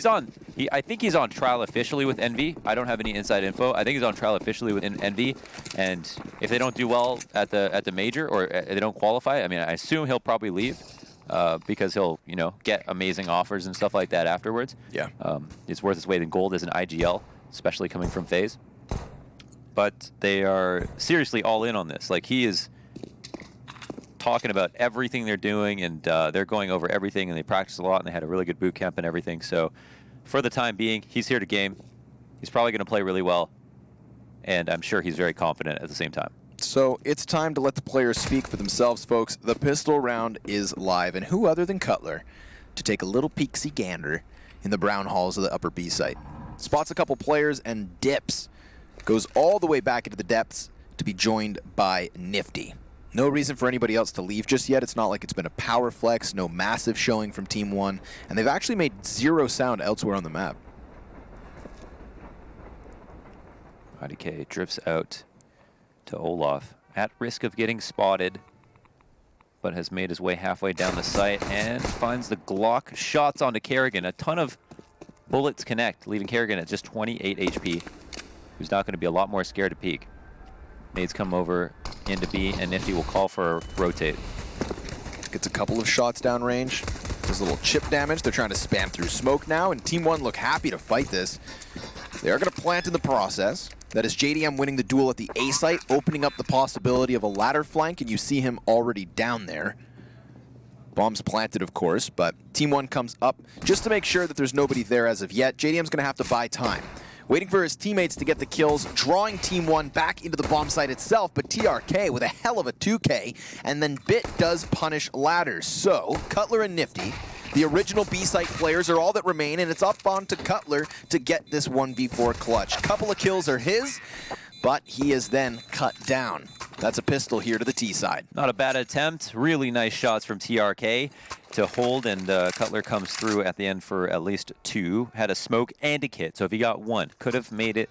I think he's on trial officially with Envy. I don't have any inside info. I think he's on trial officially with Envy, and if they don't do well at the major or they don't qualify, I mean, I assume he'll probably leave because he'll get amazing offers and stuff like that afterwards. Yeah. It's worth its weight in gold as an IGL, especially coming from FaZe. But they are seriously all in on this. Like, he is talking about everything they're doing, and they're going over everything, and they practice a lot, and they had a really good boot camp and everything. So for the time being, he's here to game. He's probably going to play really well, and I'm sure he's very confident at the same time. So it's time to let the players speak for themselves, folks. The pistol round is live, and who other than Cutler to take a little peeksy gander in the brown halls of the upper B site. Spots a couple players and dips. Goes all the way back into the depths to be joined by Nifty. No reason for anybody else to leave just yet. It's not like it's been a power flex, no massive showing from Team 1, and they've actually made 0 sound elsewhere on the map. IDK drifts out to Olaf, at risk of getting spotted, but has made his way halfway down the site and finds the Glock shots onto Kerrigan. A ton of bullets connect, leaving Kerrigan at just 28 HP, who's not going to be a lot more scared to peek. Nades come over into B, and Nifty will call for a rotate. Gets a couple of shots downrange. Does a little chip damage. They're trying to spam through smoke now, and Team 1 look happy to fight this. They are going to plant in the process. That is JDM winning the duel at the A site, opening up the possibility of a ladder flank, and you see him already down there. Bombs planted, of course, but Team 1 comes up just to make sure that there's nobody there as of yet. JDM's going to have to buy time, waiting for his teammates to get the kills, drawing Team 1 back into the bomb site itself, but TRK with a hell of a 2K, and then Bit does punish ladders. So, Cutler and Nifty, the original B-site players, are all that remain, and it's up onto Cutler to get this 1v4 clutch. Couple of kills are his, but he is then cut down. That's a pistol here to the T side. Not a bad attempt. Really nice shots from TRK to hold, and Cutler comes through at the end for at least 2. Had a smoke and a kit, so if he got 1, could have made it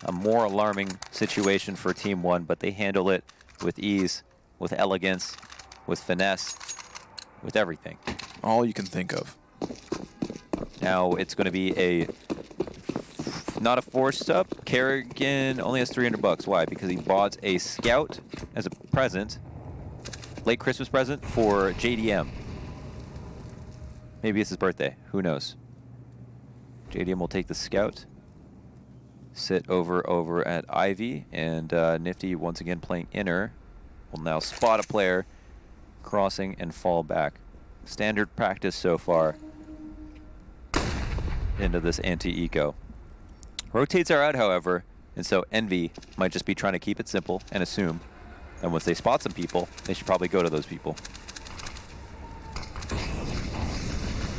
a more alarming situation for Team 1, but they handle it with ease, with elegance, with finesse, with everything. All you can think of. Now it's going to be not a forced up. Kerrigan only has $300. Why? Because he bought a scout as a present, late Christmas present for JDM. Maybe it's his birthday. Who knows? JDM will take the scout, sit over at Ivy, and Nifty once again playing inner will now spot a player crossing and fall back. Standard practice so far into this anti-eco. Rotates are out, however, and so Envy might just be trying to keep it simple and assume that once they spot some people, they should probably go to those people.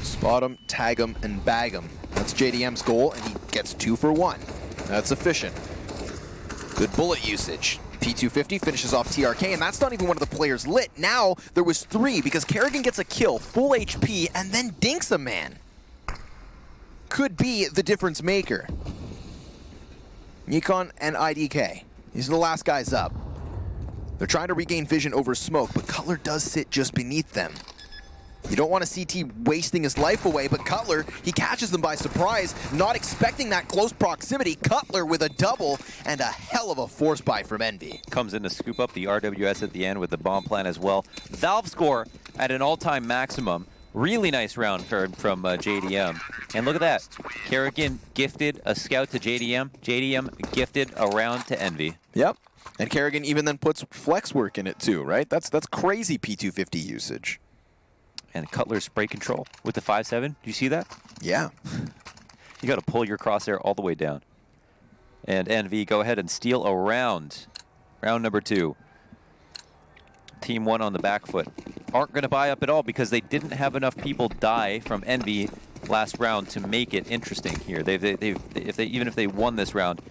Spot him, tag him, and bag him. That's JDM's goal, and he gets 2 for 1. That's efficient. Good bullet usage. P250 finishes off TRK, and that's not even one of the players lit. Now there was 3 because Kerrigan gets a kill, full HP, and then dinks a man. Could be the difference maker. Nikon and IDK. These are the last guys up. They're trying to regain vision over smoke, but Cutler does sit just beneath them. You don't want a CT wasting his life away, but Cutler, he catches them by surprise, not expecting that close proximity. Cutler with a double and a hell of a force buy from Envy. Comes in to scoop up the RWS at the end with the bomb plant as well. Valve score at an all-time maximum. Really nice round from JDM. And look at that. Kerrigan gifted a scout to JDM. JDM gifted a round to Envy. Yep. And Kerrigan even then puts flex work in it too, right? That's crazy P250 usage. And Cutler's spray control with the 5.7. Do you see that? Yeah. You got to pull your crosshair all the way down. And Envy go ahead and steal a round. Round number 2. Team 1 on the back foot. Aren't going to buy up at all because they didn't have enough people die from Envy last round to make it interesting here. Even if they won this round,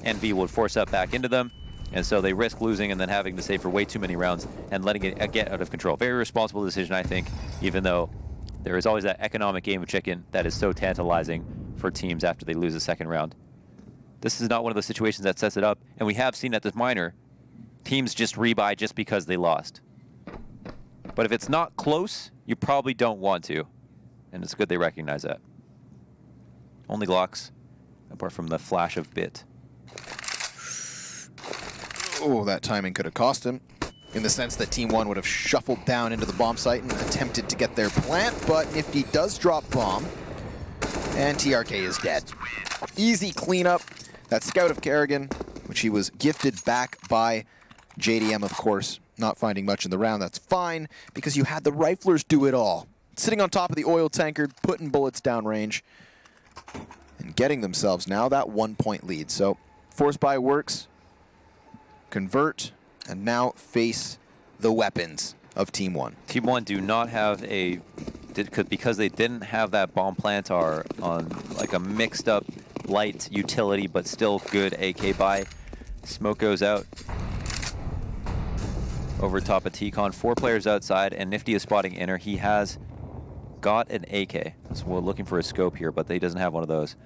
Envy would force up back into them. And so they risk losing and then having to save for way too many rounds and letting it get out of control. Very responsible decision, I think, even though there is always that economic game of chicken that is so tantalizing for teams after they lose a second round. This is not one of those situations that sets it up. And we have seen at this minor, teams just rebuy just because they lost. But if it's not close, you probably don't want to. And it's good they recognize that. Only Glocks, apart from the flash of Bit. Oh, that timing could have cost him, in the sense that Team 1 would have shuffled down into the bomb site and attempted to get their plant, but Nifty does drop bomb, and TRK is dead. Easy cleanup. That scout of Kerrigan, which he was gifted back by JDM, of course, not finding much in the round. That's fine, because you had the riflers do it all. Sitting on top of the oil tanker, putting bullets downrange, and getting themselves now that 1-point lead. So, force buy works. Convert, and now face the weapons of Team 1. Team 1 do not have because they didn't have that bomb plantar on like a mixed up light utility but still good AK buy. Smoke goes out over top of T-Con. 4 players outside, and Nifty is spotting inner. He has got an AK. So we're looking for a scope here, but he doesn't have one of those.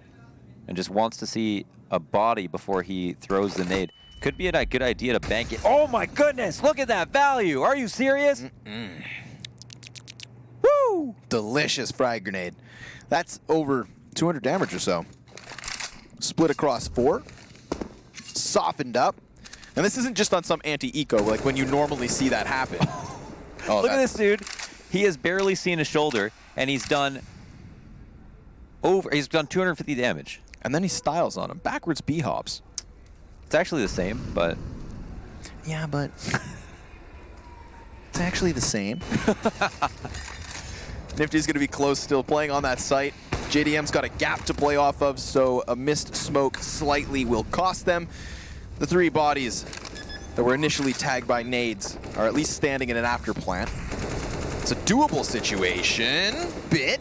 And just wants to see a body before he throws the nade. Could be a good idea to bank it. Oh my goodness, look at that value. Are you serious? Woo! Delicious frag grenade. That's over 200 damage or so. Split across 4. Softened up. And this isn't just on some anti-eco, like when you normally see that happen. Oh, look at this dude. He has barely seen his shoulder, and he's done 250 damage. And then he styles on him. Backwards B-hops. It's actually the same, but... Yeah, but... it's actually the same. Nifty's going to be close still, playing on that site. JDM's got a gap to play off of, so a missed smoke slightly will cost them. The 3 bodies that were initially tagged by nades are at least standing in an after plant. It's a doable situation. Bit.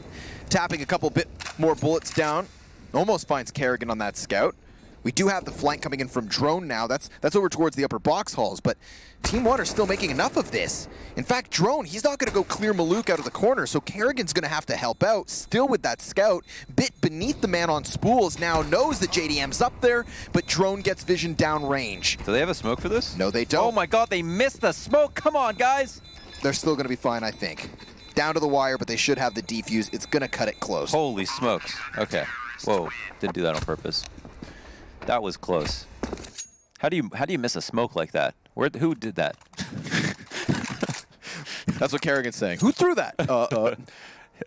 Tapping a couple bit more bullets down. Almost finds Kerrigan on that scout. We do have the flank coming in from Drone now. That's over towards the upper box halls, but Team 1 are still making enough of this. In fact, Drone, he's not going to go clear Maluk out of the corner, so Kerrigan's going to have to help out, still with that scout. Bit beneath the man on spools now knows that JDM's up there, but Drone gets vision downrange. Do they have a smoke for this? No, they don't. Oh my god, they missed the smoke. Come on, guys. They're still going to be fine, I think. Down to the wire, but they should have the defuse. It's going to cut it close. Holy smokes. Okay. Whoa, didn't do that on purpose. That was close. How do you miss a smoke like that? Who did that? That's what Kerrigan's saying. Who threw that?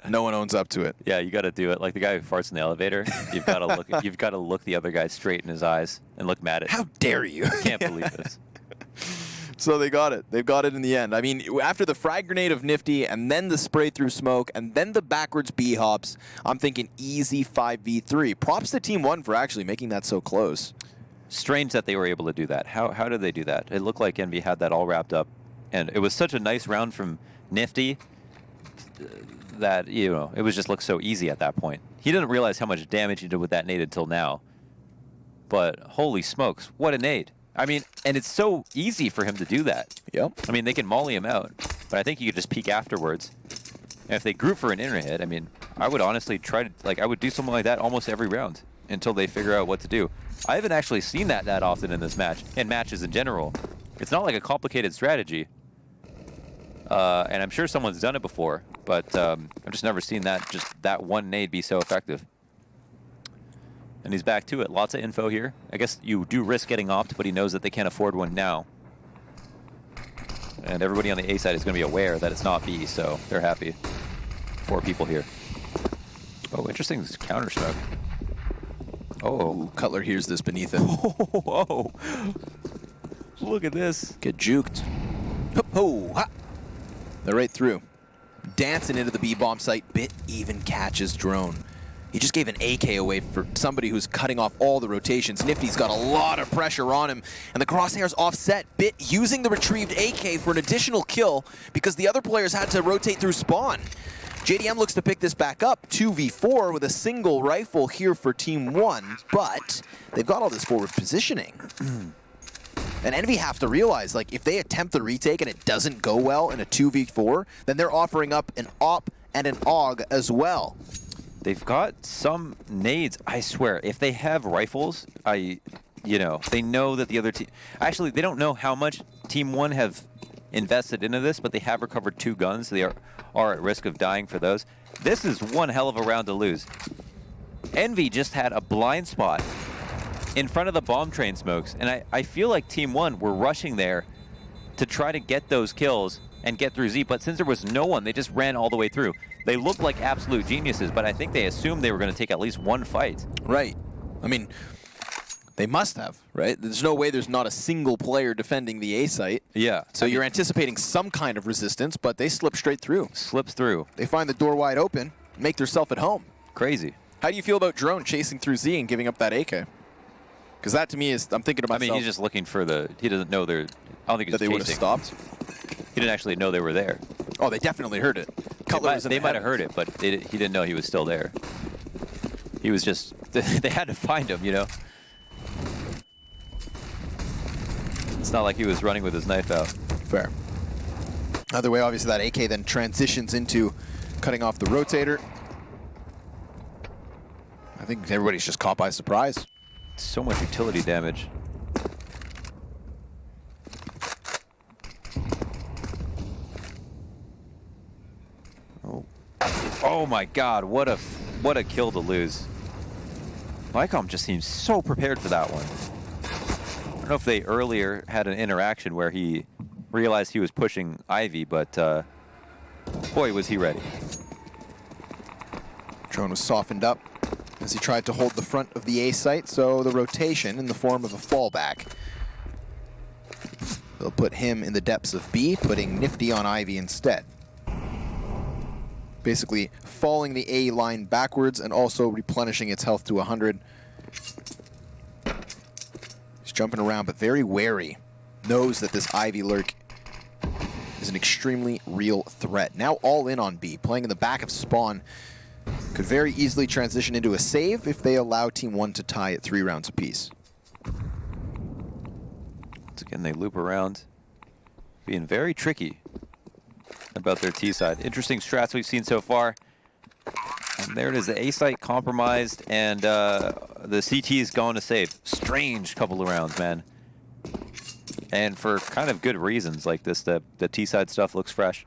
No one owns up to it. Yeah, you got to do it like the guy who farts in the elevator. You've got to look. You've got to look the other guy straight in his eyes and look mad at him. How dare you? Can't believe this. So they got it. They've got it in the end. I mean, after the frag grenade of Nifty, and then the spray through smoke, and then the backwards B-hops, I'm thinking easy 5v3. Props to Team 1 for actually making that so close. Strange that they were able to do that. How did they do that? It looked like Envy had that all wrapped up. And it was such a nice round from Nifty that, you know, it was just looked so easy at that point. He didn't realize how much damage he did with that nade until now. But holy smokes, what a nade. I mean, and it's so easy for him to do that. Yep. I mean, they can molly him out, but I think you could just peek afterwards. And if they group for an inner hit, I mean, I would honestly try to, like, I would do something like that almost every round until they figure out what to do. I haven't actually seen that often in this match, in matches in general. It's not like a complicated strategy. And I'm sure someone's done it before, but I've just never seen that one nade be so effective. And he's back to it. Lots of info here. I guess you do risk getting opt, but he knows that they can't afford one now. And everybody on the A side is going to be aware that it's not B, so they're happy. 4 people here. Oh, interesting. This counter smoke. Oh. Ooh, Cutler hears this beneath it. Whoa. Look at this. Get juked. Ho, ha. They're right through. Dancing into the B-bomb site. Bit even catches Drone. He just gave an AK away for somebody who's cutting off all the rotations. Nifty's got a lot of pressure on him, and the crosshairs offset. Bit using the retrieved AK for an additional kill because the other players had to rotate through spawn. JDM looks to pick this back up, 2v4 with a single rifle here for Team 1, but they've got all this forward positioning. And Envy have to realize, like, if they attempt the retake and it doesn't go well in a 2v4, then they're offering up an op and an AUG as well. They've got some nades, I swear. If they have rifles, they know that the other team... Actually, they don't know how much Team 1 have invested into this, but they have recovered 2 guns. So they are at risk of dying for those. This is one hell of a round to lose. Envy just had a blind spot in front of the bomb train smokes, and I feel like Team 1 were rushing there to try to get those kills and get through Z, but since there was no one, they just ran all the way through. They looked like absolute geniuses, but I think they assumed they were going to take at least one fight. Right. I mean, they must have, right? There's no way there's not a single player defending the A site. Yeah. So you're anticipating some kind of resistance, but they slip straight through. Slips through. They find the door wide open, make themselves at home. Crazy. How do you feel about Drone chasing through Z and giving up that AK? Because that to me is, I'm thinking to myself. I mean, he's just looking for the, he doesn't know they're, I don't think he's that they would have stopped. He didn't actually know they were there. Oh, they definitely heard it. They might have heard it, but he didn't know he was still there. He was just, they had to find him, you know? It's not like he was running with his knife out. Fair. Either way, obviously that AK then transitions into cutting off the rotator. I think everybody's just caught by surprise. So much utility damage. Oh my God! What a kill to lose. Lycom just seems so prepared for that one. I don't know if they earlier had an interaction where he realized he was pushing Ivy, but boy, was he ready. Drone was softened up as he tried to hold the front of the A site, so the rotation in the form of a fallback. They'll put him in the depths of B, putting Nifty on Ivy instead. Basically falling the A line backwards and also replenishing its health to 100. He's jumping around, but very wary. Knows that this Ivy lurk is an extremely real threat. Now all in on B, playing in the back of spawn. Could very easily transition into a save if they allow Team 1 to tie at 3 rounds apiece. Once again, they loop around, being very tricky about their T side. Interesting strats we've seen so far. And there it is, the A site compromised, and the CT is going to save. Strange couple of rounds, man. And for kind of good reasons like this, the T side stuff looks fresh.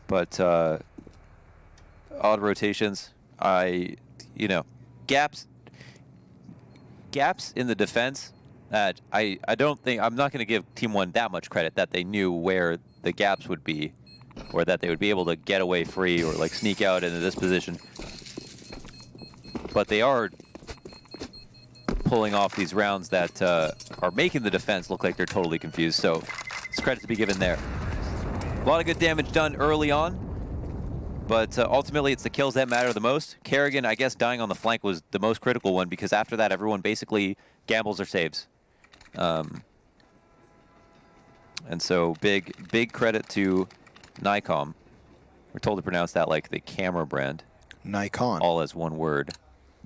But odd rotations. You know, gaps in the defense that I don't think, I'm not going to give Team 1 that much credit that they knew where the gaps would be, or that they would be able to get away free or like sneak out into this position. But they are pulling off these rounds that are making the defense look like they're totally confused. So it's credit to be given there. A lot of good damage done early on, but ultimately it's the kills that matter the most. Kerrigan, I guess, dying on the flank was the most critical one, because after that everyone basically gambles or saves. And so big credit to Nikon. We're told to pronounce that like the camera brand. Nikon. All as one word.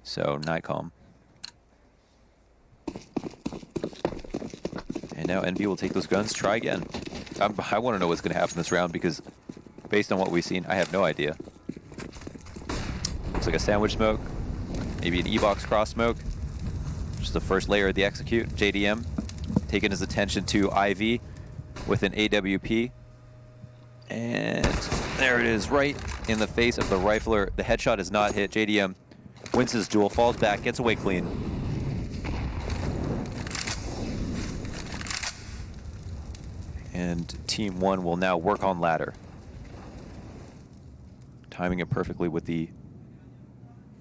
So Nikon. And now Envy will take those guns, try again. I want to know what's going to happen this round, because based on what we've seen, I have no idea. Looks like a sandwich smoke. Maybe an E-box cross smoke. Just the first layer of the execute. JDM taking his attention to IV with an AWP. And there it is, right in the face of the rifler. The headshot is not hit. JDM wins his duel, falls back, gets away clean. And Team 1 will now work on ladder. Timing it perfectly with the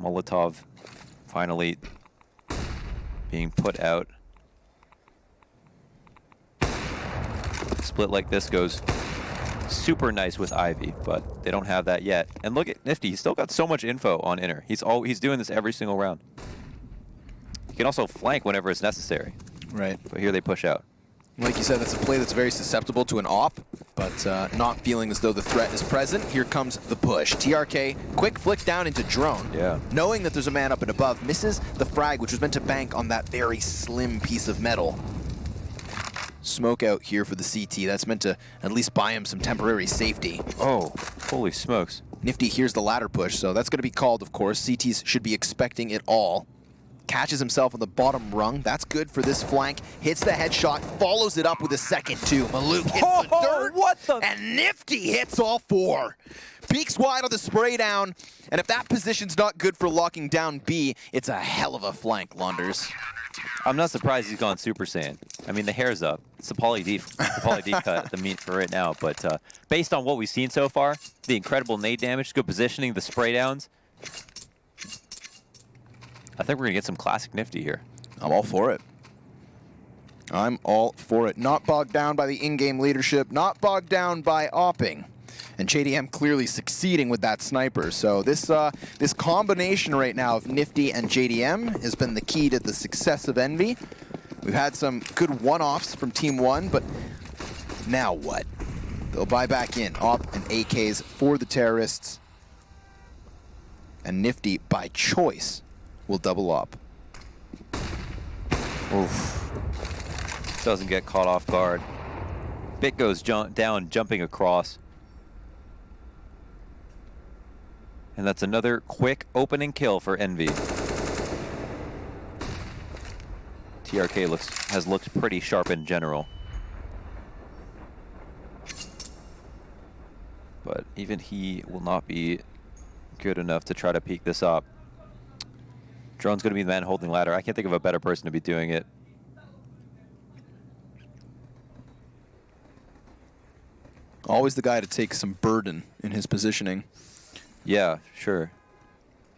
Molotov finally being put out. Split like this goes super nice with Ivy, but they don't have that yet. And look at Nifty, he's still got so much info on inner. He's doing this every single round. He can also flank whenever it's necessary. Right. But here they push out. Like you said, that's a play that's very susceptible to an op, but not feeling as though the threat is present. Here comes the push. TRK, quick flick down into Drone. Yeah. Knowing that there's a man up and above, misses the frag, which was meant to bank on that very slim piece of metal. Smoke out here for the CT. That's meant to at least buy him some temporary safety. Oh, holy smokes. Nifty hears the ladder push, so that's going to be called, of course. CTs should be expecting it all. catches himself on the bottom rung. That's good for this flank. Hits the headshot, follows it up with a second too. Maluk hits the dirt, what the? and Nifty hits all 4. Peeks wide on the spray down, and if that position's not good for locking down B, it's a hell of a flank, Lunders. I'm not surprised he's gone Super Saiyan. I mean, the hair's up. It's the poly D cut, the meat for right now. But based on what we've seen so far, the incredible nade damage, good positioning, the spray downs, I think we're going to get some classic Nifty here. I'm all for it. I'm all for it. Not bogged down by the in-game leadership, not bogged down by opping. And JDM clearly succeeding with that sniper. So this this combination right now of Nifty and JDM has been the key to the success of Envy. We've had some good one-offs from Team 1, but now what? They'll buy back in Op and AKs for the terrorists. And Nifty, by choice, will double up. Oof. Doesn't get caught off guard. Bit goes down, jumping across. And that's another quick opening kill for Envy. TRK has looked pretty sharp in general. But even he will not be good enough to try to peek this up. Drone's going to be the man holding ladder. I can't think of a better person to be doing it. Always the guy to take some burden in his positioning. Yeah, sure.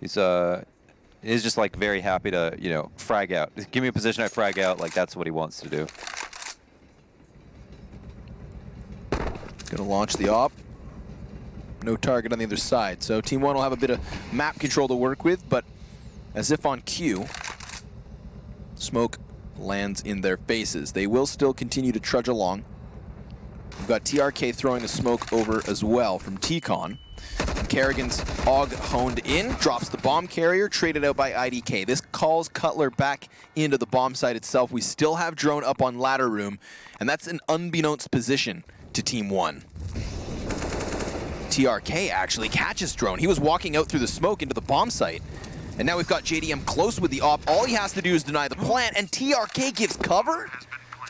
He's just like very happy to, you know, frag out. Give me a position, I frag out. Like that's what he wants to do. Gonna launch the op. No target on the other side. So Team 1 will have a bit of map control to work with, but as if on cue, smoke lands in their faces. They will still continue to trudge along. We've got TRK throwing the smoke over as well from T-Con. Kerrigan's AUG honed in, drops the bomb carrier, traded out by IDK. This calls Cutler back into the bomb site itself. We still have drone up on ladder room, and that's an unbeknownst position to Team 1. TRK actually catches drone. He was walking out through the smoke into the bomb site. And now we've got JDM close with the op. All he has to do is deny the plant, and TRK gives cover?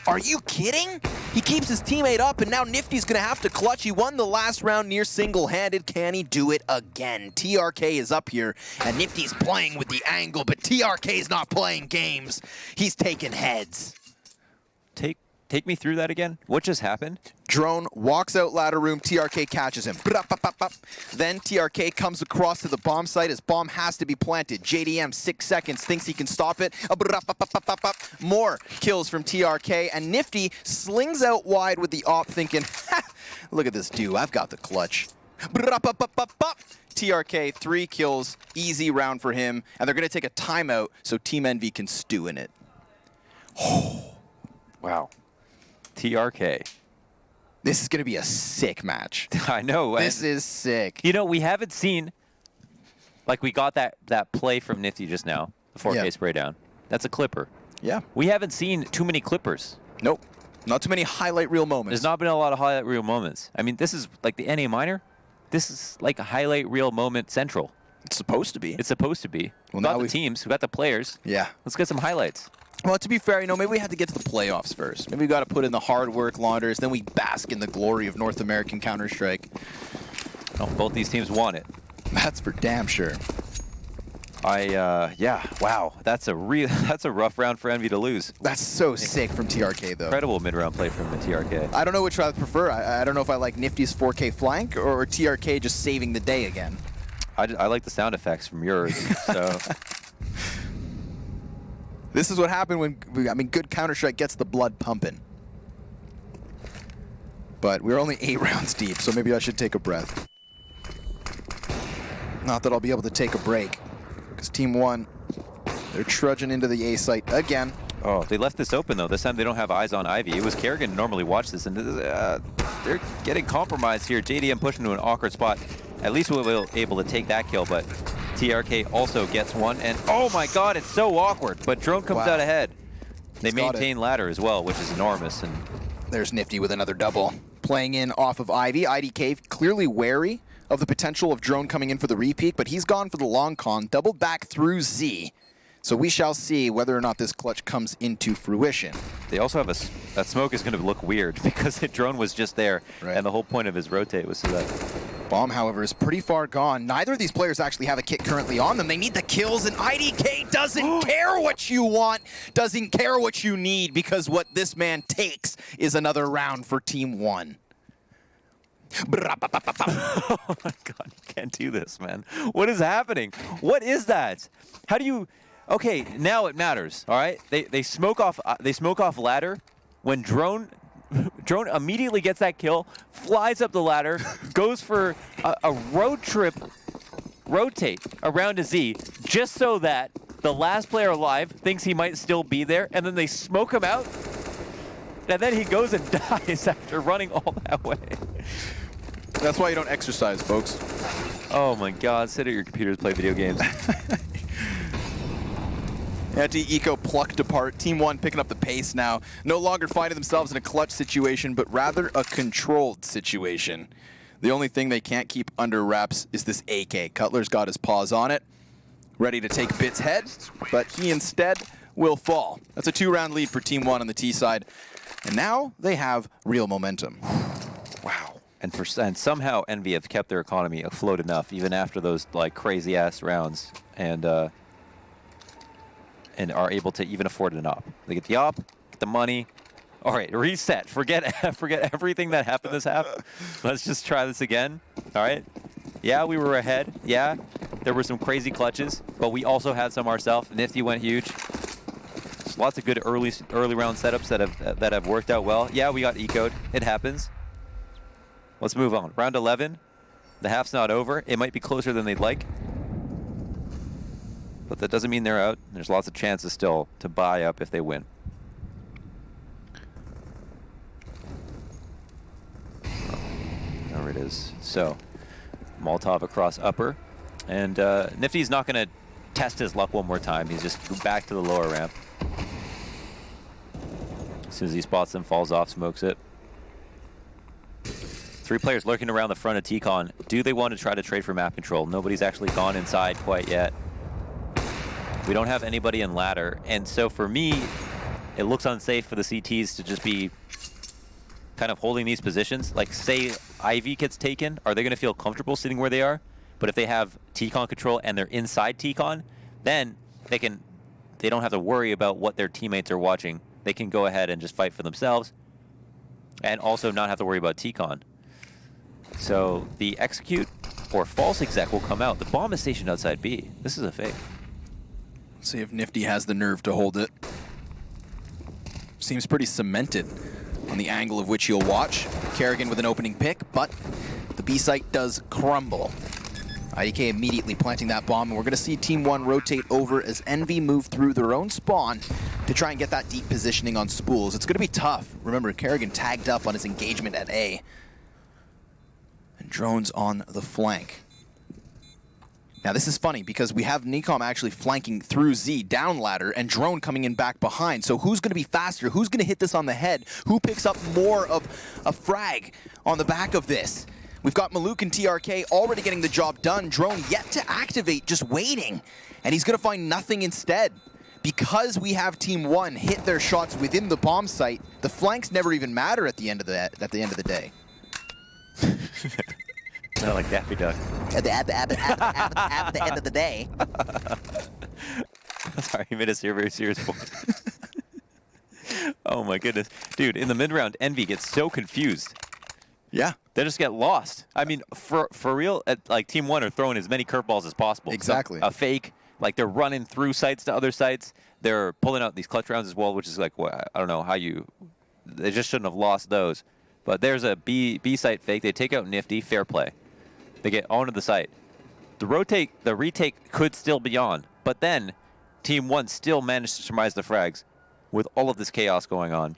Are you kidding? He keeps his teammate up, and now Nifty's gonna have to clutch. He won the last round near single-handed. Can he do it again? TRK is up here, and Nifty's playing with the angle, but TRK's not playing games. He's taking heads. Take me through that again. What just happened? Drone walks out ladder room, TRK catches him. Then TRK comes across to the bomb site. His bomb has to be planted. JDM, 6 seconds, thinks he can stop it. More kills from TRK, and Nifty slings out wide with the op thinking, look at this dude, I've got the clutch. TRK, 3 kills, easy round for him, and they're gonna take a timeout so Team Envy can stew in it. Wow. TRK. This is going to be a sick match. I know. This is sick. You know, we haven't seen, like we got that play from Nifty just now, the 4K spray down. That's a clipper. Yeah. We haven't seen too many clippers. Nope. Not too many highlight reel moments. There's not been a lot of highlight reel moments. I mean, this is like the NA minor. This is like a highlight reel moment central. It's supposed to be. It's supposed to be. Well, we got the teams. We got the players. Yeah. Let's get some highlights. Well, to be fair, you know, maybe we had to get to the playoffs first. Maybe we got to put in the hard work, Launders, then we bask in the glory of North American Counter-Strike. Oh, both these teams want it. That's for damn sure. Yeah, wow. That's a rough round for Envy to lose. That's so sick from TRK, though. Incredible mid-round play from the TRK. I don't know which I prefer. I don't know if I like Nifty's 4K flank or TRK just saving the day again. I like the sound effects from yours, so... This is what happened when, I mean, good Counter-Strike gets the blood pumping. But we're only 8 rounds deep, so maybe I should take a breath. Not that I'll be able to take a break, because Team 1, they're trudging into the A site again. Oh, they left this open, though. This time they don't have eyes on Ivy. It was Kerrigan normally watch this, and they're getting compromised here. JDM pushing to an awkward spot. At least we'll be able to take that kill, but TRK also gets one, and oh my god, it's so awkward, but Drone comes out ahead. They maintain ladder as well, which is enormous. And there's Nifty with another double. Playing in off of Ivy. IDK clearly wary of the potential of Drone coming in for the repeat, but he's gone for the long con, doubled back through Z. So we shall see whether or not this clutch comes into fruition. They also have that smoke is going to look weird because the drone was just there, Right. and the whole point of his rotate was so that. Bomb, however, is pretty far gone. Neither of these players actually have a kit currently on them. They need the kills, and IDK doesn't care what you want, doesn't care what you need, because what this man takes is another round for Team 1. Oh my God, you can't do this, man. What is happening? What is that? How do you? Okay, now it matters. All right, they smoke off ladder when drone immediately gets that kill, flies up the ladder, goes for a rotate around a Z, just so that the last player alive thinks he might still be there, and then they smoke him out, and then he goes and dies after running all that way. That's why you don't exercise, folks. Oh my God, sit at your computers, play video games. Anti-Eco plucked apart. Team 1 picking up the pace now. No longer finding themselves in a clutch situation, but rather a controlled situation. The only thing they can't keep under wraps is this AK. Cutler's got his paws on it, ready to take Bit's head, but he instead will fall. That's a 2-round lead for Team 1 on the T side. And now they have real momentum. Wow. And somehow Envy have kept their economy afloat enough, even after those like crazy ass rounds, and are able to even afford an op. They get the op, get the money. All right, reset. Forget everything that happened this half. Let's just try this again. All right. Yeah, we were ahead. Yeah, there were some crazy clutches, but we also had some ourselves. Nifty went huge. There's lots of good early round setups that have worked out well. Yeah, we got eco'd. It happens. Let's move on. Round 11. The half's not over. It might be closer than they'd like, but that doesn't mean they're out. There's lots of chances still to buy up if they win. There it is. So, Molotov across upper. And Nifty's not going to test his luck one more time. He's just back to the lower ramp. As soon as he spots them, falls off, smokes it. 3 players lurking around the front of T-Con. Do they want to try to trade for map control? Nobody's actually gone inside quite yet. We don't have anybody in ladder. And so for me, it looks unsafe for the CTs to just be kind of holding these positions. Like, say Ivy gets taken, are they going to feel comfortable sitting where they are? But if they have T-Con control and they're inside T-Con, then they don't have to worry about what their teammates are watching. They can go ahead and just fight for themselves and also not have to worry about T-Con. So the execute or false exec will come out. The bomb is stationed outside B. This is a fake. See if Nifty has the nerve to hold it. Seems pretty cemented on the angle of which you'll watch. Kerrigan with an opening pick, but the B site does crumble. IDK immediately planting that bomb, and we're going to see Team 1 rotate over as Envy move through their own spawn to try and get that deep positioning on spools. It's going to be tough. Remember, Kerrigan tagged up on his engagement at A. And drones on the flank. Now this is funny because we have Nicom actually flanking through Z down ladder and drone coming in back behind. So who's going to be faster? Who's going to hit this on the head? Who picks up more of a frag on the back of this? We've got Maluk and TRK already getting the job done. Drone yet to activate, just waiting. And he's going to find nothing instead. Because we have Team 1 hit their shots within the bomb site, the flanks never even matter at the end of the day. Not like Daffy Duck. At the end of the day. Sorry, he made a very serious point. Oh my goodness. Dude, in the mid-round, Envy gets so confused. Yeah. They just get lost. I mean, for real, like Team 1 are throwing as many curveballs as possible. Exactly. So, a fake, like they're running through sites to other sites. They're pulling out these clutch rounds as well, which is like, what, I don't know how they just shouldn't have lost those. But there's a B site fake. They take out Nifty, fair play. They get onto the site. The retake could still be on, but then Team 1 still managed to surmise the frags with all of this chaos going on.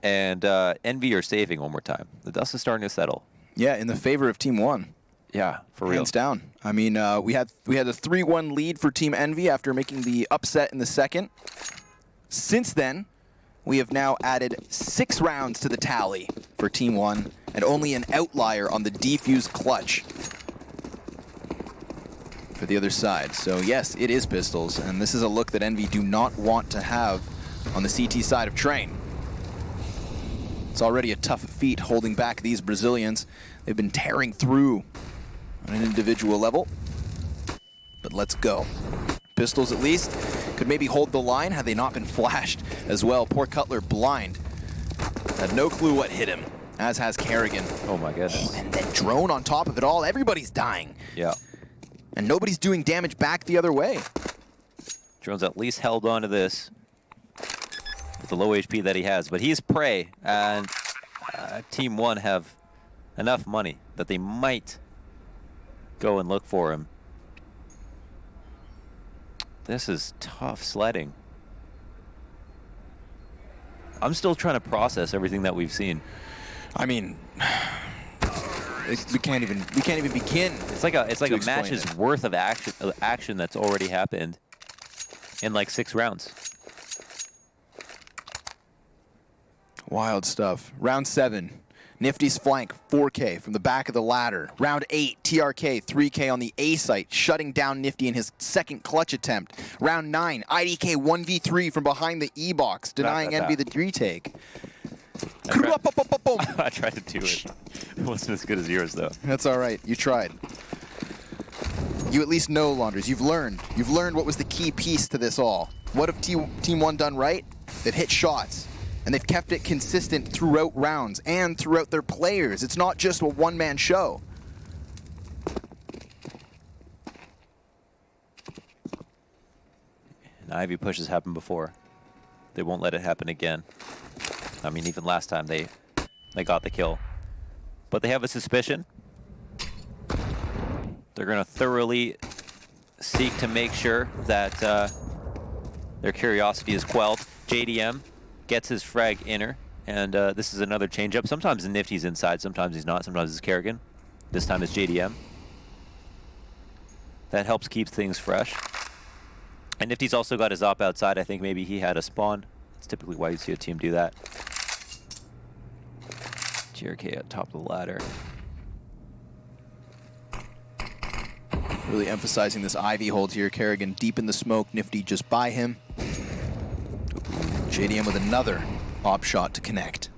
And Envy are saving one more time. The dust is starting to settle. Yeah, in the favor of Team 1. Yeah, for real. Hands down. I mean, we had a 3-1 lead for Team Envy after making the upset in the second. Since then, we have now added 6 rounds to the tally for Team 1, and only an outlier on the defuse clutch. for the other side. So yes, it is pistols, and this is a look that Envy do not want to have on the CT side of Train. It's already a tough feat holding back these Brazilians. They've been tearing through on an individual level. But let's go. Pistols at least could maybe hold the line had they not been flashed as well. Poor Cutler blind. Had no clue what hit him, as has Kerrigan. Oh my goodness. Oh, and then Drone on top of it all. Everybody's dying. Yeah. And nobody's doing damage back the other way. Drone's at least held on to this with the low HP that he has, but he's prey, and Team 1 have enough money that they might go and look for him. This is tough sledding. I'm still trying to process everything that we've seen. I mean, we can't even begin. It's like a match's worth of action that's already happened in like 6 rounds. Wild stuff. Round 7, Nifty's flank, 4K from the back of the ladder. Round 8, TRK, 3K on the A site, shutting down Nifty in his second clutch attempt. Round 9, IDK 1v3 from behind the E-box, denying Envy the retake. I tried to do it. It wasn't as good as yours, though. That's all right. You tried. You at least know, Launders. You've learned. You've learned what was the key piece to this all. What have Team 1 done right? They've hit shots. And they've kept it consistent throughout rounds and throughout their players. It's not just a one-man show. And Ivy pushes happened before. They won't let it happen again. I mean, even last time they got the kill. But they have a suspicion. They're going to thoroughly seek to make sure that their curiosity is quelled. JDM gets his frag inner, and this is another change-up. Sometimes Nifty's inside, sometimes he's not, sometimes it's Kerrigan. This time it's JDM. That helps keep things fresh. And Nifty's also got his op outside. I think maybe he had a spawn. That's typically why you see a team do that. TRK at top of the ladder. Really emphasizing this Ivy hold here. Kerrigan deep in the smoke, Nifty just by him. JDM with another op shot to connect.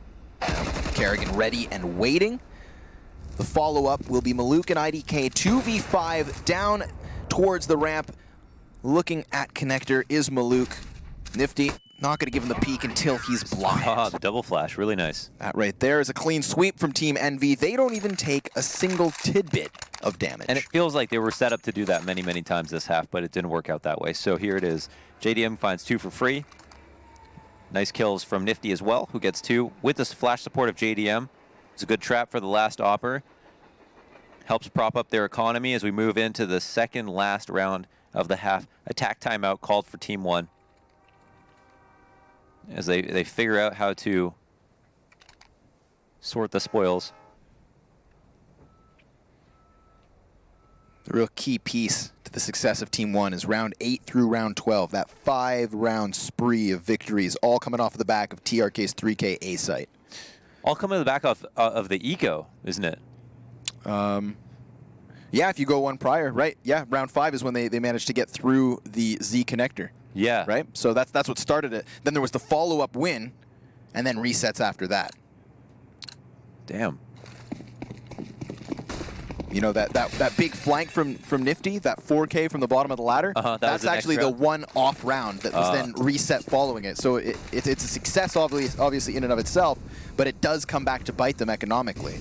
Kerrigan ready and waiting. The follow-up will be Maluk and IDK 2v5 down towards the ramp. Looking at connector is Maluk. Nifty not going to give him the peek until he's blind. Ah, the double flash, really nice. That right there is a clean sweep from Team Envy. They don't even take a single tidbit of damage. And it feels like they were set up to do that many, many times this half, but it didn't work out that way. So here it is. JDM finds 2 for free. Nice kills from Nifty as well, who gets 2 with this flash support of JDM. It's a good trap for the last opper. Helps prop up their economy as we move into the second last round of the half. Attack timeout called for Team 1. As they figure out how to sort the spoils. The real key piece to the success of Team 1 is round 8 through round 12. That 5-round spree of victories, all coming off of the back of TRK's 3K A site. All coming on the back of the eco, isn't it? Yeah, if you go one prior, right? Yeah, round 5 is when they managed to get through the Z connector. Yeah. Right? So that's what started it. Then there was the follow-up win, and then resets after that. Damn. You know, that big flank from Nifty, that 4K from the bottom of the ladder, that's actually the one off round that was then reset following it. So it's a success, obviously, in and of itself, but it does come back to bite them economically.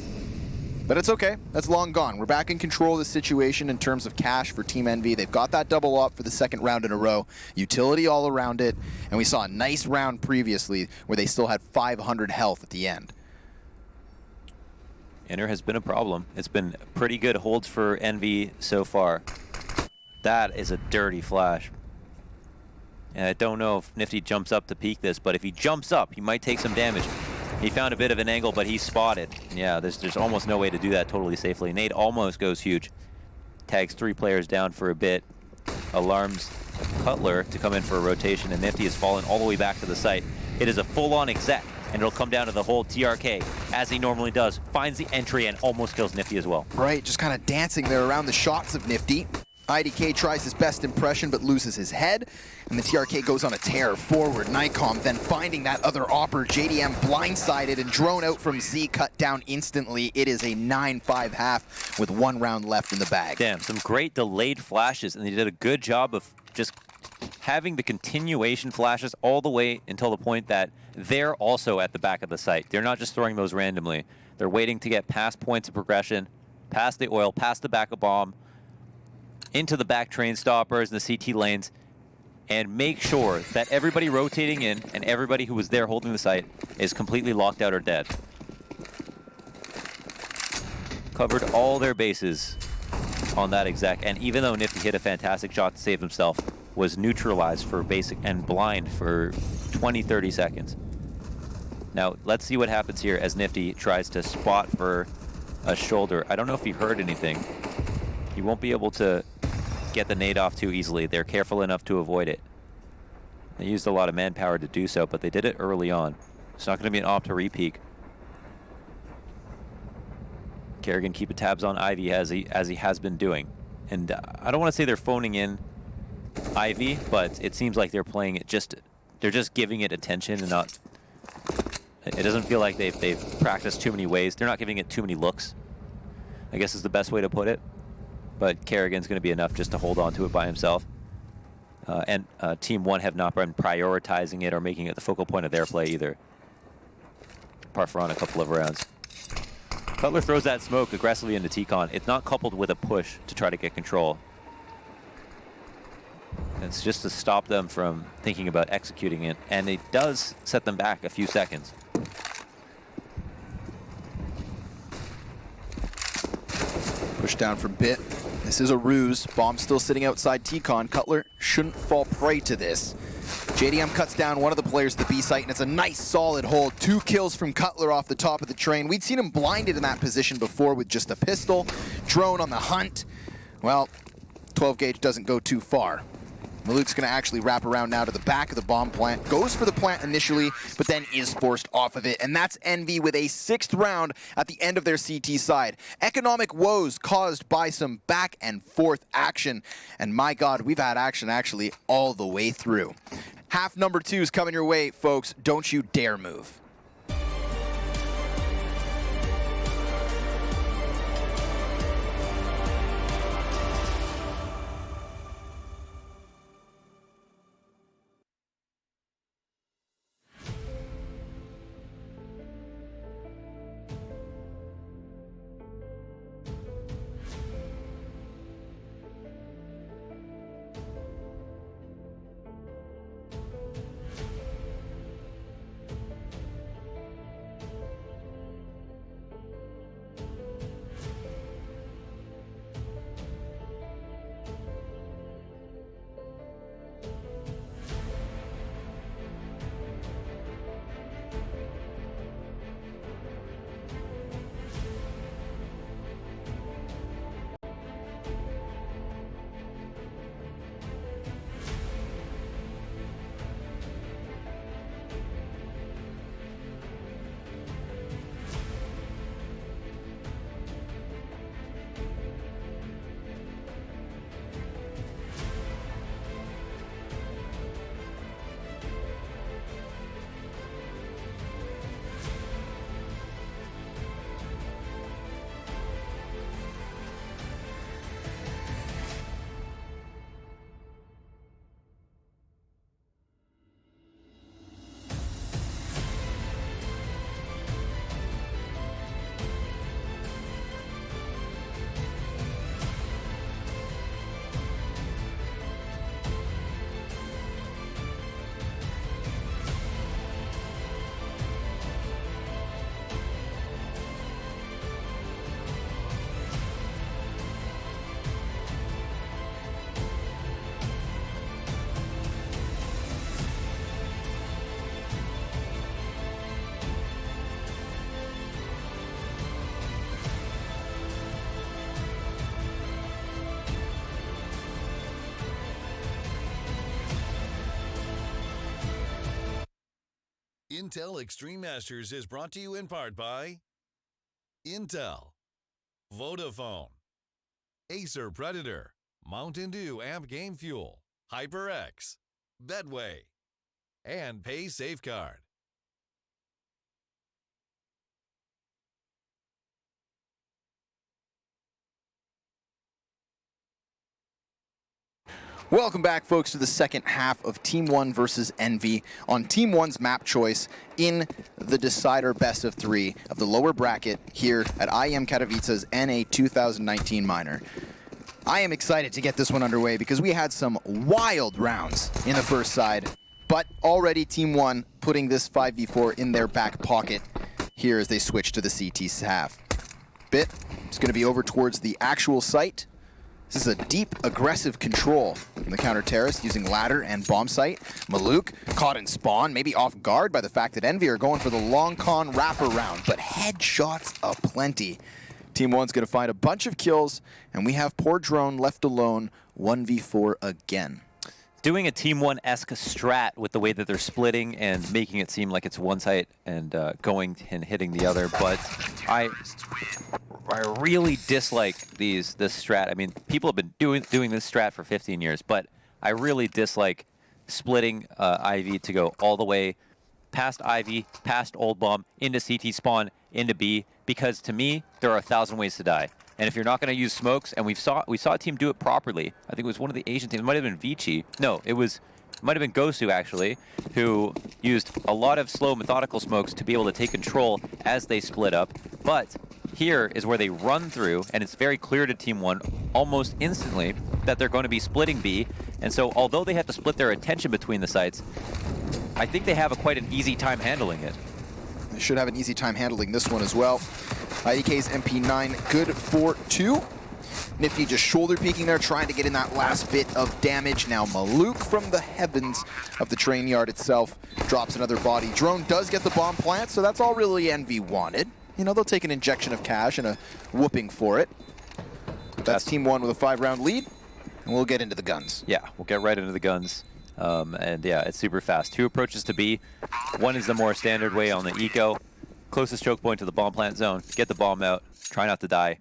But it's okay. That's long gone. We're back in control of the situation in terms of cash for Team Envy. They've got that double up for the second round in a row. Utility all around it. And we saw a nice round previously where they still had 500 health at the end. Inner has been a problem. It's been pretty good holds for Envy so far. That is a dirty flash. And I don't know if Nifty jumps up to peek this, but if he jumps up, he might take some damage. He found a bit of an angle, but he's spotted. Yeah, there's almost no way to do that totally safely. Nate almost goes huge. Tags 3 players down for a bit. Alarms Cutler to come in for a rotation, and Nifty has fallen all the way back to the site. It is a full-on exec, and it'll come down to the whole TRK, as he normally does. Finds the entry and almost kills Nifty as well. Right, just kind of dancing there around the shots of Nifty. IDK tries his best impression but loses his head, and the TRK goes on a tear forward. Nycom then finding that other opper. JDM blindsided and drone out from Z, cut down instantly. It is a 9-5 half with 1 round left in the bag. Damn, some great delayed flashes, and they did a good job of just having the continuation flashes all the way until the point that they're also at the back of the site. They're not just throwing those randomly. They're waiting to get past points of progression, past the oil, past the back of bomb, into the back train stoppers and the CT lanes, and make sure that everybody rotating in and everybody who was there holding the site is completely locked out or dead. Covered all their bases on that exec, and even though Nifty hit a fantastic shot to save himself, was neutralized for basic and blind for 20-30 seconds. Now, let's see what happens here as Nifty tries to spot for a shoulder. I don't know if he heard anything. He won't be able to get the nade off too easily. They're careful enough to avoid it. They used a lot of manpower to do so, but they did it early on. It's not going to be an op to repeak. Kerrigan keeping tabs on Ivy as he has been doing. And I don't want to say they're phoning in Ivy, but it seems like they're playing it they're just giving it attention and not, it doesn't feel like they've practiced too many ways. They're not giving it too many looks, I guess is the best way to put it. But Kerrigan's going to be enough just to hold on to it by himself. And Team 1 have not been prioritizing it or making it the focal point of their play either, apart from on a couple of rounds. Cutler throws that smoke aggressively into T-Con. It's not coupled with a push to try to get control. It's just to stop them from thinking about executing it, and it does set them back a few seconds. Push down from Bit. This is a ruse. Bomb still sitting outside T-Con. Cutler shouldn't fall prey to this. JDM cuts down one of the players at the B site, and it's a nice solid hold. 2 kills from Cutler off the top of the train. We'd seen him blinded in that position before with just a pistol. Drone on the hunt. Well, 12 gauge doesn't go too far. Maluk's going to actually wrap around now to the back of the bomb plant. Goes for the plant initially, but then is forced off of it. And that's Envy with a 6th round at the end of their CT side. Economic woes caused by some back and forth action. And my God, we've had action actually all the way through. Half number 2 is coming your way, folks. Don't you dare move. Intel Extreme Masters is brought to you in part by Intel, Vodafone, Acer Predator, Mountain Dew Amp Game Fuel, HyperX, Bedway, and Pay Safeguard. Welcome back, folks, to the second half of Team 1 versus Envy on Team 1's map choice in the decider best of 3 of the lower bracket here at IEM Katowice's NA 2019 Minor. I am excited to get this one underway because we had some wild rounds in the first side, but already Team 1 putting this 5v4 in their back pocket here as they switch to the CT half. Bit is going to be over towards the actual site. This is a deep, aggressive control from the counter terrace using ladder and bomb site. Maluk caught in spawn, maybe off guard by the fact that Envy are going for the long con wraparound, but headshots aplenty. Team 1's going to find a bunch of kills, and we have poor Drone left alone 1v4 again. Doing a Team 1-esque strat with the way that they're splitting and making it seem like it's one site and going and hitting the other, but I really dislike this strat. I mean, people have been doing this strat for 15 years, but I really dislike splitting IV to go all the way past Ivy, past Old Bomb, into CT spawn, into B, because to me, there are 1,000 ways to die. And if you're not going to use smokes, and we saw a team do it properly. I think it was one of the Asian teams. It might have been Vici. No, it might have been Gosu, actually, who used a lot of slow, methodical smokes to be able to take control as they split up. But here is where they run through, and it's very clear to Team 1 almost instantly that they're going to be splitting B. And so although they have to split their attention between the sites, I think they have quite an easy time handling it. They should have an easy time handling this one as well. IDK's MP9 good for 2. Nifty just shoulder peeking there, trying to get in that last bit of damage. Now Maluk from the heavens of the train yard itself drops another body. Drone does get the bomb plant, so that's all really Envy wanted. You know, they'll take an injection of cash and a whooping for it. That's Team 1 with a 5-round lead, and we'll get into the guns. Yeah, we'll get right into the guns. And yeah, it's super fast. 2 approaches to B. 1 is the more standard way on the eco. Closest choke point to the bomb plant zone. Get the bomb out. Try not to die.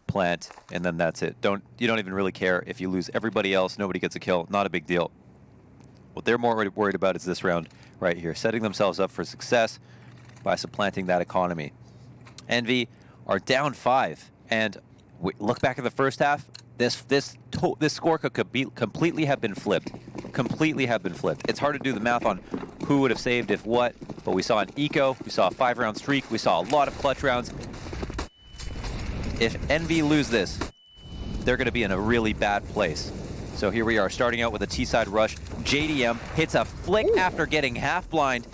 Plant, and then that's it. You don't even really care if you lose everybody else. Nobody gets a kill. Not a big deal. What they're more worried about is this round right here, setting themselves up for success by supplanting that economy. Envy are down 5, and look back at the first half. This score could completely have been flipped. Completely have been flipped. It's hard to do the math on who would have saved if what, but we saw an eco, we saw a 5-round streak, we saw a lot of clutch rounds. If Envy lose this, they're going to be in a really bad place. So here we are, starting out with a Teesside Rush. JDM hits a flick after getting half blind,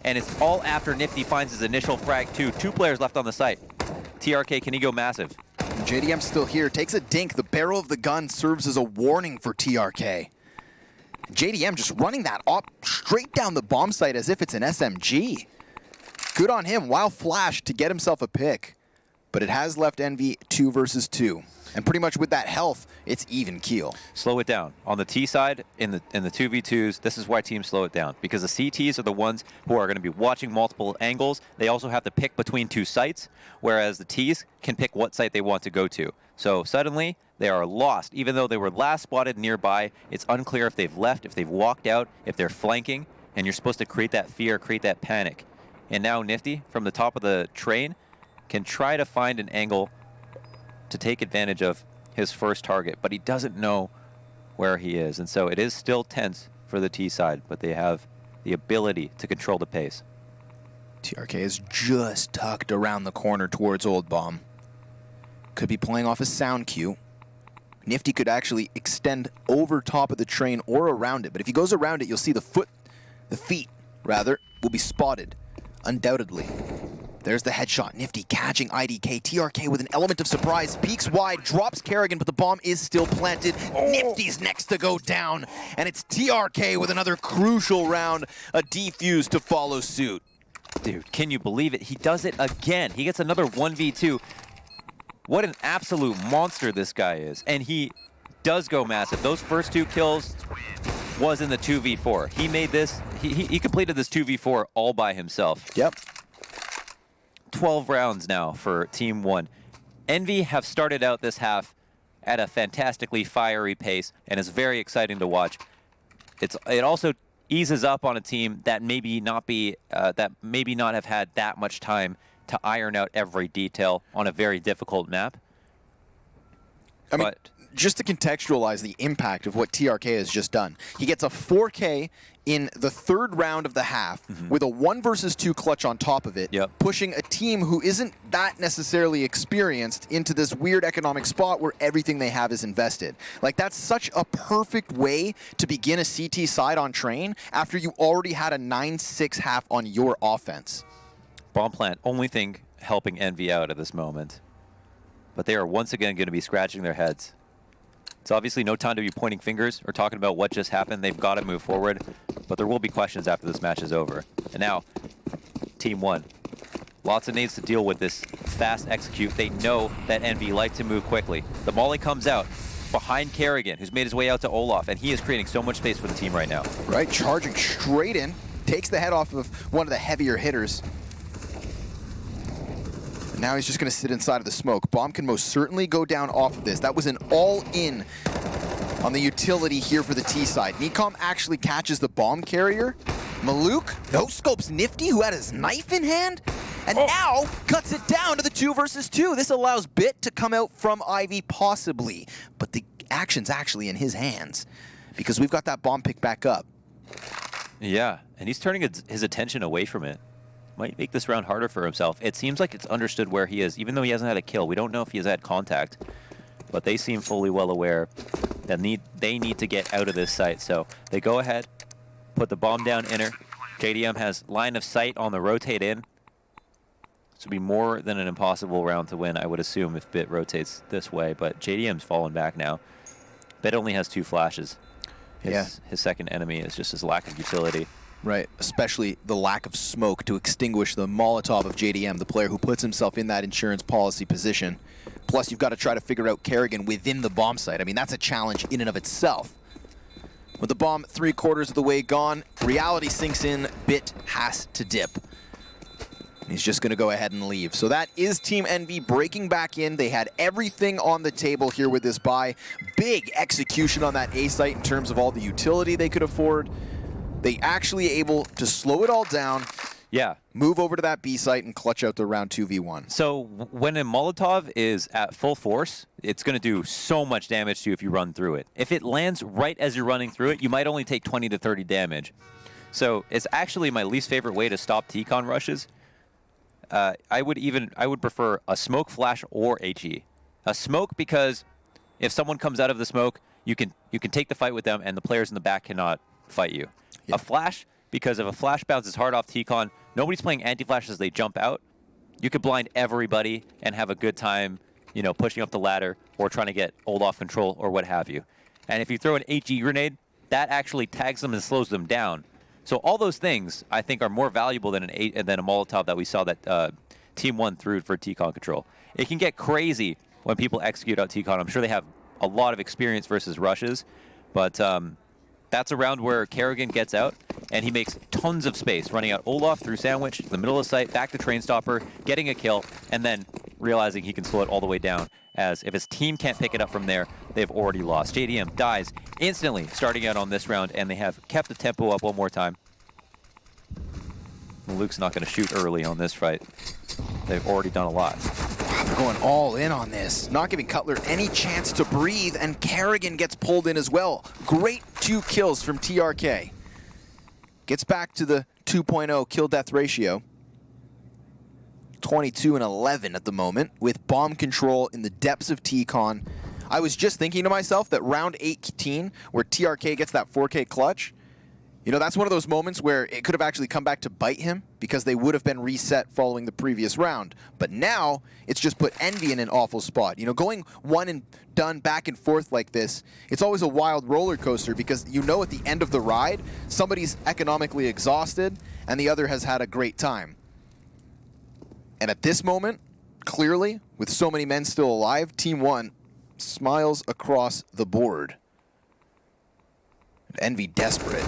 and it's all after Nifty finds his initial frag too. 2 players left on the site. TRK, can he go massive? JDM's still here, takes a dink. The barrel of the gun serves as a warning for TRK. JDM just running that up straight down the bomb site as if it's an SMG. Good on him, wild flash to get himself a pick. But it has left Envy 2 versus 2. And pretty much with that health, it's even keel. Slow it down. On the T side, in the 2v2s, this is why teams slow it down. Because the CTs are the ones who are going to be watching multiple angles. They also have to pick between 2 sites, whereas the Ts can pick what site they want to go to. So suddenly, they are lost. Even though they were last spotted nearby, it's unclear if they've left, if they've walked out, if they're flanking, and you're supposed to create that fear, create that panic. And now Nifty, from the top of the train, can try to find an angle to take advantage of his first target, but he doesn't know where he is. And so it is still tense for the T side, but they have the ability to control the pace. TRK is just tucked around the corner towards Old Bomb. Could be playing off a sound cue. Nifty could actually extend over top of the train or around it, but if he goes around it, you'll see the feet, will be spotted, undoubtedly. There's the headshot. Nifty catching IDK. TRK with an element of surprise. Peeks wide, drops Kerrigan, but the bomb is still planted. Nifty's next to go down. And it's TRK with another crucial round. A defuse to follow suit. Dude, can you believe it? He does it again. He gets another 1v2. What an absolute monster this guy is. And he does go massive. Those first 2 kills was in the 2v4. He made this, he completed this 2v4 all by himself. Yep. 12 rounds now for Team 1. Envy have started out this half at a fantastically fiery pace, and it's very exciting to watch. It also eases up on a team that maybe not have had that much time to iron out every detail on a very difficult map. I mean, just to contextualize the impact of what TRK has just done, he gets a 4K in the third round of the half with a 1 versus 2 clutch on top of it, pushing a team who isn't that necessarily experienced into this weird economic spot where everything they have is invested. Like, that's such a perfect way to begin a CT side on train after you already had a 9-6 half on your offense. Bomb plant, only thing helping Envy out at this moment. But they are once again going to be scratching their heads. It's obviously no time to be pointing fingers or talking about what just happened. They've got to move forward, but there will be questions after this match is over. And now, Team 1. Lots of needs to deal with this fast execute. They know that Envy like to move quickly. The Molly comes out behind Kerrigan, who's made his way out to Olaf, and he is creating so much space for the team right now. Right, charging straight in, takes the head off of one of the heavier hitters. Now he's just going to sit inside of the smoke. Bomb can most certainly go down off of this. That was an all-in on the utility here for the T side. Nicom actually catches the bomb carrier. Maluk no-scopes Nifty, who had his knife in hand, and now cuts it down to the 2 versus 2. This allows Bit to come out from Ivy possibly, but the action's actually in his hands because we've got that bomb pick back up. Yeah, and he's turning his attention away from it. Might make this round harder for himself. It seems like it's understood where he is, even though he hasn't had a kill. We don't know if he has had contact, but they seem fully well aware that they need to get out of this site. So they go ahead, put the bomb down inner. JDM has line of sight on the rotate in. This would be more than an impossible round to win, I would assume, if Bit rotates this way, but JDM's fallen back now. Bit only has 2 flashes. His second enemy is just his lack of utility. Right, especially the lack of smoke to extinguish the Molotov of JDM, the player who puts himself in that insurance policy position. Plus, you've got to try to figure out Kerrigan within the bomb site. I mean, that's a challenge in and of itself. With the bomb 3/4 of the way gone, reality sinks in. Bit has to dip. And he's just going to go ahead and leave. So that is Team Envy breaking back in. They had everything on the table here with this buy. Big execution on that A site in terms of all the utility they could afford. They actually able to slow it all down, move over to that B site and clutch out the round 2v1. So when a Molotov is at full force, it's going to do so much damage to you if you run through it. If it lands right as you're running through it, you might only take 20 to 30 damage. So it's actually my least favorite way to stop T-Con rushes. I would prefer a smoke flash or HE. A smoke because if someone comes out of the smoke, you can take the fight with them and the players in the back cannot fight you. A flash, because if a flash bounces hard off T-Con, nobody's playing anti-flash as they jump out. You could blind everybody and have a good time, you know, pushing up the ladder or trying to get ult off control or what have you. And if you throw an HE grenade, that actually tags them and slows them down. So all those things, I think, are more valuable than a Molotov that we saw that Team 1 threw for T-Con control. It can get crazy when people execute out T-Con. I'm sure they have a lot of experience versus rushes, but that's a round where Kerrigan gets out, and he makes tons of space, running out Olaf through Sandwich, to the middle of the site, back to Train Stopper, getting a kill, and then realizing he can slow it all the way down, as if his team can't pick it up from there, they've already lost. JDM dies instantly starting out on this round, and they have kept the tempo up one more time. Luke's not going to shoot early on this fight. They've already done a lot. They're going all in on this, not giving Cutler any chance to breathe, and Kerrigan gets pulled in as well. Great 2 kills from TRK. Gets back to the 2.0 kill-death ratio. 22 and 11 at the moment, with bomb control in the depths of T-Con. I was just thinking to myself that round 18, where TRK gets that 4K clutch, you know, that's one of those moments where it could have actually come back to bite him because they would have been reset following the previous round. But now, it's just put Envy in an awful spot. You know, going one and done back and forth like this, it's always a wild roller coaster because you know at the end of the ride, somebody's economically exhausted and the other has had a great time. And at this moment, clearly, with so many men still alive, Team 1 smiles across the board. Envy desperate.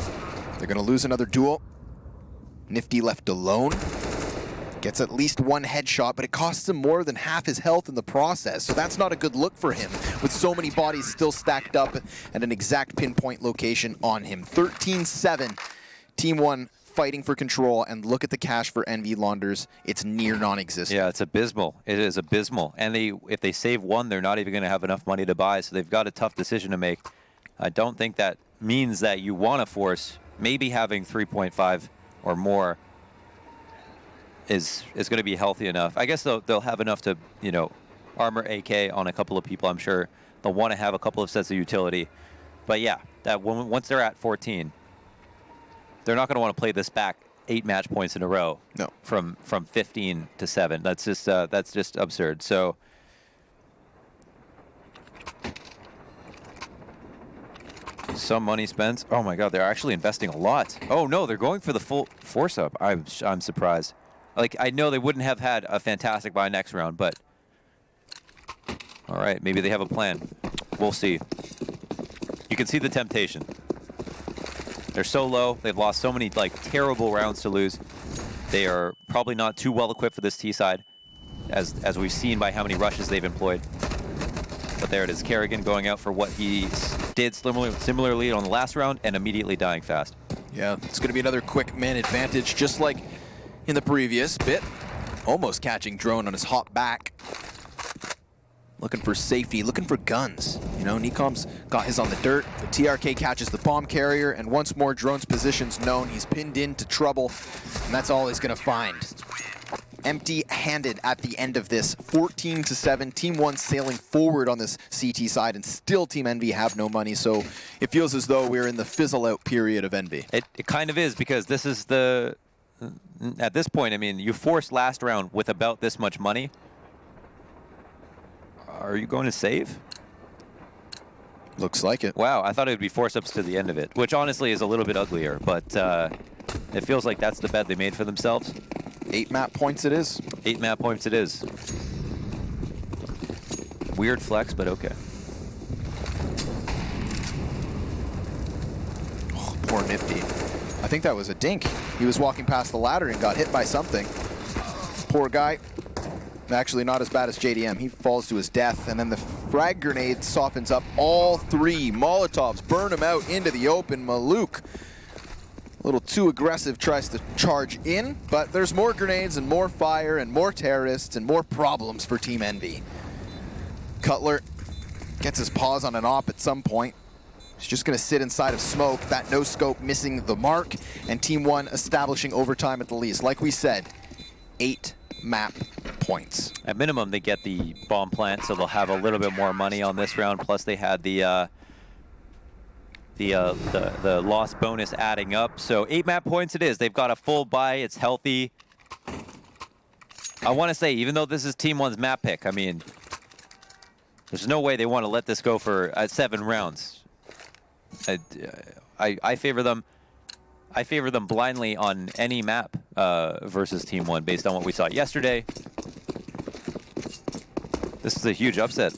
They're going to lose another duel. Nifty left alone. Gets at least one headshot, but it costs him more than half his health in the process. So that's not a good look for him, with so many bodies still stacked up at an exact pinpoint location on him. 13-7, Team 1 fighting for control, and look at the cash for NV Launders. It's near non-existent. Yeah, it's abysmal. It is abysmal. And if they save one, they're not even going to have enough money to buy, so they've got a tough decision to make. I don't think that means that you want to force. Maybe having 3.5 or more is going to be healthy enough. I guess they'll have enough to, you know, armor AK on a couple of people. I'm sure they'll want to have a couple of sets of utility. But yeah, that once they're at 14, they're not going to want to play this back 8 match points in a row. No. From 15 to 7. That's just absurd. So some money spent. Oh my God, they're actually investing a lot. Oh no, they're going for the full force up. I'm surprised. Like, I know they wouldn't have had a fantastic buy next round, but all right, maybe they have a plan. We'll see. You can see the temptation. They're so low. They've lost so many like terrible rounds to lose. They are probably not too well equipped for this Teesside, as we've seen by how many rushes they've employed. But there it is, Kerrigan going out for what he did similarly on the last round and immediately dying fast. Yeah, it's going to be another quick man advantage, just like in the previous bit. Almost catching drone on his hop back. Looking for safety, looking for guns. You know, Nikom's got his on the dirt, but TRK catches the bomb carrier, and once more drone's position's known. He's pinned into trouble, and that's all he's going to find. Empty-handed at the end of this, 14-7. Team 1 sailing forward on this CT side, and still Team NV have no money, so it feels as though we're in the fizzle-out period of NV. It kind of is, because this is the... At this point, I mean, you forced last round with about this much money. Are you going to save? Looks like it. Wow, I thought it would be force ups to the end of it, which honestly is a little bit uglier, but it feels like that's the bed they made for themselves. 8 map points it is. 8 map points it is. Weird flex, but okay. Oh, poor Nifty. I think that was a dink. He was walking past the ladder and got hit by something. Poor guy. Actually, not as bad as JDM. He falls to his death, and then the frag grenade softens up all 3. Molotovs burn him out into the open. Maluk, a little too aggressive, tries to charge in, but there's more grenades and more fire and more terrorists and more problems for Team NV. Cutler gets his paws on an op at some point. He's just going to sit inside of smoke. That no scope missing the mark, and Team 1 establishing overtime at the least. Like we said, 8 map points. At minimum, they get the bomb plant, so they'll have a little bit more money on this round. Plus, they had the loss bonus adding up. So 8 map points it is. They've got a full buy. It's healthy. I want to say, even though this is Team 1's map pick, I mean, there's no way they want to let this go for 7 rounds. I favor them. I favor them blindly on any map versus Team 1 based on what we saw yesterday. This is a huge upset.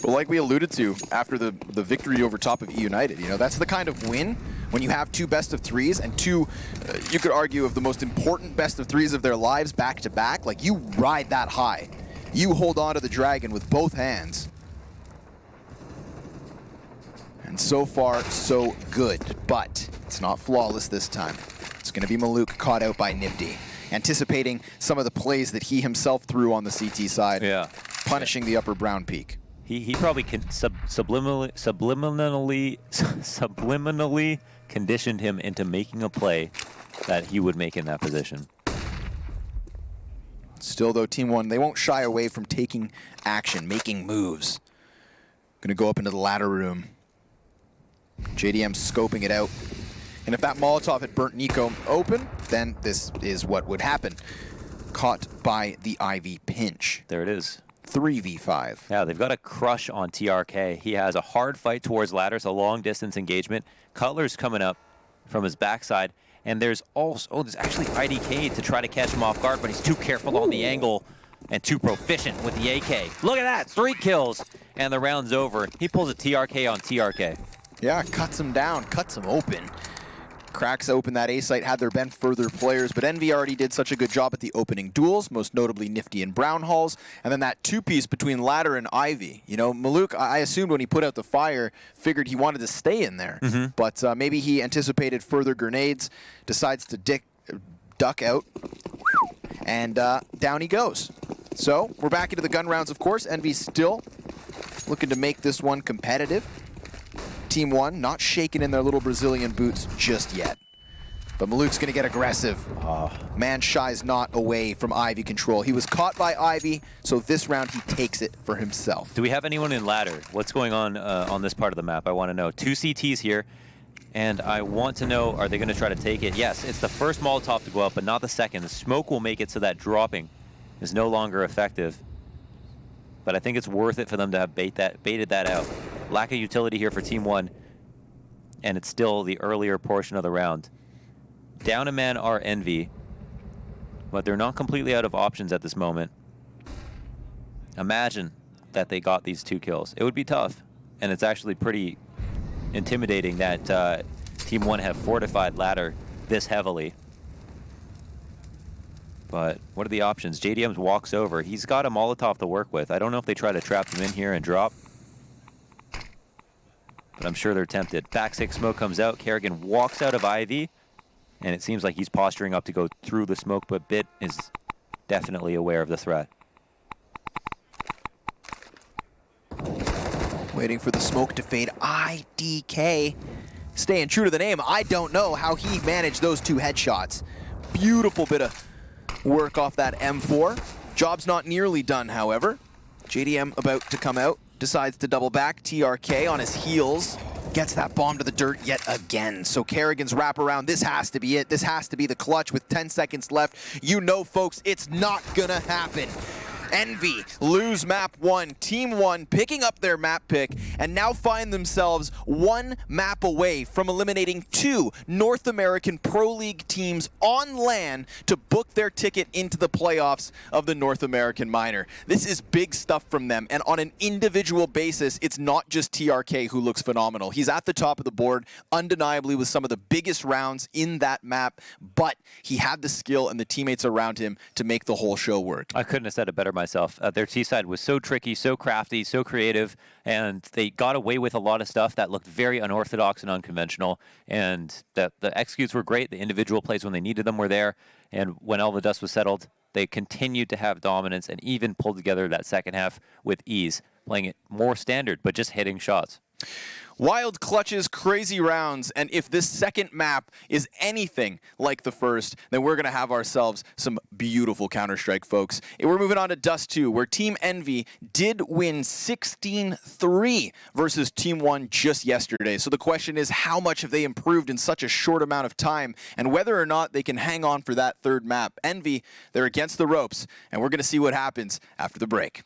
Well, like we alluded to after the victory over top of E United, you know, that's the kind of win when you have 2 best of 3s and 2, you could argue, of the most important best of 3s of their lives back to back. Like, you ride that high. You hold on to the dragon with both hands. And so far, so good, but it's not flawless this time. It's going to be Maluk caught out by Nifty, anticipating some of the plays that he himself threw on the CT side, punishing the upper brown peak. He probably subliminally conditioned him into making a play that he would make in that position. Still, though, Team 1, they won't shy away from taking action, making moves. Going to go up into the ladder room. JDM scoping it out. And if that Molotov had burnt Nico open, then this is what would happen. Caught by the Ivy pinch. There it is. 3v5. Yeah, they've got a crush on TRK. He has a hard fight towards ladders, a long distance engagement. Cutler's coming up from his backside. And there's also, there's actually IDK to try to catch him off guard, but he's too careful on the angle and too proficient with the AK. Look at that, 3 kills, and the round's over. He pulls a TRK on TRK. Yeah, cuts him down, cuts him open. cracks open that A site had there been further players, but Envy already did such a good job at the opening duels, most notably Nifty and Brownhalls, and then that two-piece between Ladder and Ivy. You know, Maluk, I assumed when he put out the fire, figured he wanted to stay in there, but maybe he anticipated further grenades, decides to duck out, and down he goes. So we're back into the gun rounds, of course. Envy still looking to make this one competitive. Team 1 not shaking in their little Brazilian boots just yet. But Maluk's going to get aggressive. Man shies not away from Ivy control. He was caught by Ivy, so this round he takes it for himself. Do we have anyone in ladder? What's going on this part of the map? I want to know. 2 CTs here, and I want to know, are they going to try to take it? Yes, it's the first Molotov to go up, but not the second. The smoke will make it so that dropping is no longer effective. But I think it's worth it for them to have baited that out. Lack of utility here for Team 1, and it's still the earlier portion of the round. Down a man are Envy, but they're not completely out of options at this moment. Imagine that they got these 2 kills. It would be tough, and it's actually pretty intimidating that Team 1 have fortified ladder this heavily. But what are the options? JDM walks over. He's got a Molotov to work with. I don't know if they try to trap him in here and drop, but I'm sure they're tempted. Back 6 smoke comes out. Kerrigan walks out of Ivy, and it seems like he's posturing up to go through the smoke, but Bit is definitely aware of the threat. Waiting for the smoke to fade. IDK staying true to the name. I don't know how he managed those 2 headshots. Beautiful bit of work off that M4. Job's not nearly done, however. JDM about to come out, decides to double back. TRK on his heels, gets that bomb to the dirt yet again. So Kerrigan's wraparound, this has to be it. This has to be the clutch with 10 seconds left. You know, folks, it's not gonna happen. Envy lose map 1, Team 1 picking up their map pick, and now find themselves 1 map away from eliminating 2 North American Pro League teams on LAN to book their ticket into the playoffs of the North American Minor. This is big stuff from them, and on an individual basis, it's not just TRK who looks phenomenal. He's at the top of the board, undeniably with some of the biggest rounds in that map, but he had the skill and the teammates around him to make the whole show work. I couldn't have said it better myself. Their Teesside was so tricky, so crafty, so creative, and they got away with a lot of stuff that looked very unorthodox and unconventional, and the executes were great. The individual plays when they needed them were there, and when all the dust was settled, they continued to have dominance and even pulled together that second half with ease, playing it more standard, but just hitting shots. Wild clutches, crazy rounds, and if this second map is anything like the first, then we're going to have ourselves some beautiful Counter-Strike, folks. And we're moving on to Dust 2, where Team Envy did win 16-3 versus Team 1 just yesterday. So the question is, how much have they improved in such a short amount of time, and whether or not they can hang on for that third map. Envy, they're against the ropes, and we're going to see what happens after the break.